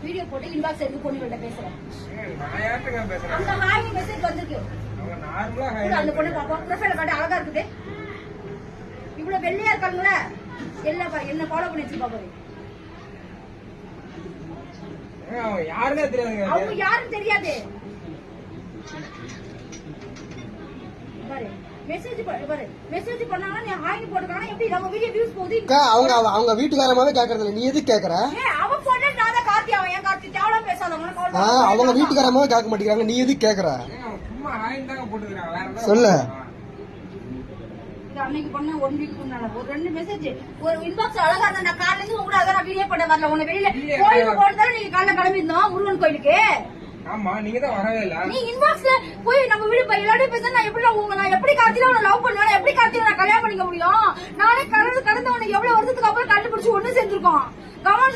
Video போட்டு inbox எடுத்து பொண்ணுகிட்ட பேசுறேன். அந்த ஹாய் மெசேஜ் வந்திருக்கு. அந்த பொண்ணு பாப்பா ப்ரொஃபைல காட்டி அழகா இருக்குது. இவ்வளவு வெள்ளையா இருக்காங்கல்ல, எல்லாம் என்ன ஃபாலோ பண்ணி வச்சு பாப்பாரு. யாருன்னே தெரியாதுங்க. அவங்க யாருன்னு தெரியாது. பாரு மெசேஜ் பண்ணாங்க, நீ ஹாய் போட்டுக்கானா எப்படி நம்ம வீடியோ வியூஸ் போகுது. அவங்க வீட்டுக்காரமாவே கேக்குறதில்ல, நீ எதுக்கு கேக்குற? அவன் போட்டா நான் தான் கார்த்தி, அவன் ஏன் கார்த்தி தேவலாம் பேசாதவங்க. அவங்க வீட்டுக்காரமாவே கேட்க மாட்டேங்கிறாங்க, நீ எதுக்கு கேக்குற? சும்மா ஹாய் தாங்க போட்டுக்கறாங்க. சொல்லு. அன்னைக்கு பண்ண 1 வீக் முன்னால ஒரு 2 மெசேஜ் ஒரு இன்பாக்ஸ் அழகா இருந்தா. நான் காலையில இருந்து கூட அதான் வீடியோ பண்ண வரல. உன்னை வெளியில கோயிலுக்கு போனதால நீங்க காலைல கிளம்பி இருந்தோம் முருகன் கோயிலுக்கு. ஆமா, நீங்க தான் வரவே இல்ல. நீ இன்பாக்ஸ்ல போய் நம்ம வீடு எல்லாரும் பேச நான் எப்படி கார்த்தில உன்னை லவ் பண்ணுவேன், எப்படி கார்த்தில நான் கல்யாணம் பண்ணிக்க முடியும்? நானே கடந்தவனை எவ்வளவு வருஷத்துக்கு அப்புறம் கண்டுபிடிச்சு ஒண்ணு சேர்ந்திருக்கோம். கமெண்ட்ஸ்